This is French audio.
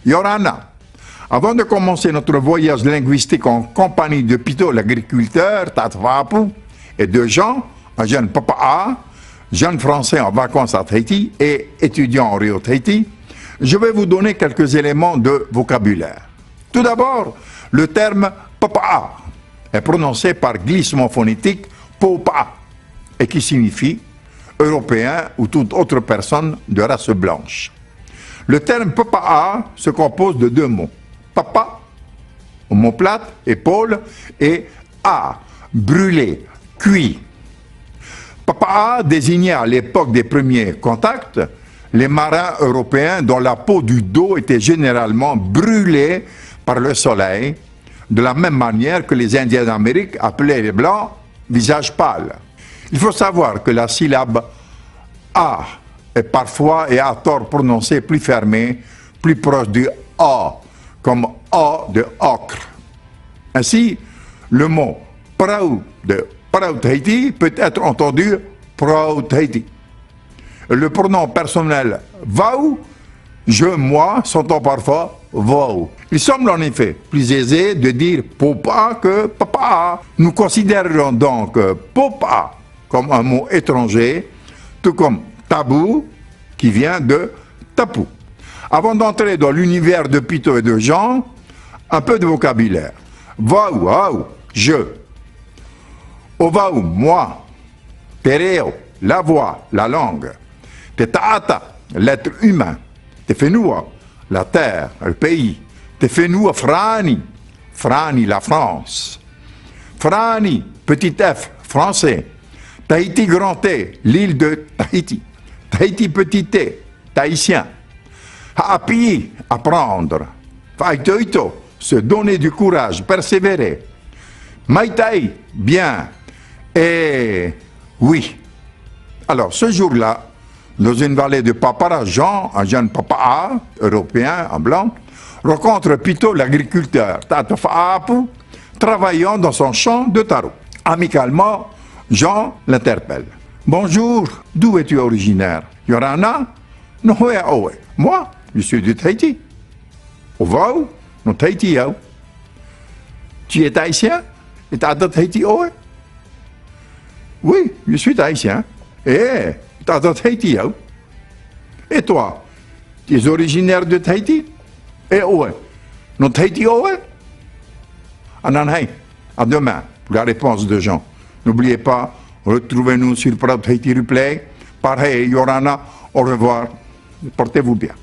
Yorana, avant de commencer notre voyage linguistique en compagnie de Pito, l'agriculteur, Tatvapu, et de Jean, un jeune papa, jeune français en vacances à Tahiti et étudiant en Rio Tahiti, je vais vous donner quelques éléments de vocabulaire. Tout d'abord, le terme papa est prononcé par glissement phonétique popa et qui signifie européen ou toute autre personne de race blanche. Le terme papa se compose de deux mots, papa, omoplate, épaule, et a, brûlé, cuit. Papa désignait à l'époque des premiers contacts les marins européens dont la peau du dos était généralement brûlée par le soleil, de la même manière que les Indiens d'Amérique appelaient les Blancs visage pâle. Il faut savoir que la syllabe A est parfois et à tort prononcée plus fermée, plus proche du A, comme A de ocre. Ainsi, le mot Prau de Prau Tahiti peut être entendu Prau Tahiti. Le pronom personnel Vau, je, moi, s'entend parfois Vau. Il semble en effet plus aisé de dire Popa que Papa. Nous considérons donc Popa comme un mot étranger, tout comme tabou qui vient de tapu. Avant d'entrer dans l'univers de Pito et de Jean, un peu de vocabulaire. Vau, je. Ovau, moi. Tereo, la voix, la langue. Tetaata, l'être humain. Tefenua, la terre, le pays. Tefenua, Frani, Frani, la France. Frani, petit f, français. Tahiti grand T, l'île de Tahiti. Tahiti petit t, tahitien. Haapi, apprendre. Faitoito, se donner du courage, persévérer. Maitai, bien. Et oui. Alors, ce jour-là, dans une vallée de Papara, Jean, un jeune papa européen en blanc, rencontre Pito, l'agriculteur, Tatofaapu, travaillant dans son champ de taro. Amicalement, Jean l'interpelle. Bonjour, d'où es-tu originaire? Yorana? Non, oe. Moi, je suis de Tahiti. Ovau? Non, Tahiti, yo. Tu es tahitien? Et t'as de Tahiti, oe? Oui, je suis tahitien. Eh, t'as de Tahiti, yo. Et toi? Tu es originaire de Tahiti? Et oe? Non, Tahiti, oe? Ananhei, à demain, pour la réponse de Jean. N'oubliez pas, retrouvez-nous sur Prau Tahiti Replay. Pareil, Yorana, au revoir. Portez-vous bien.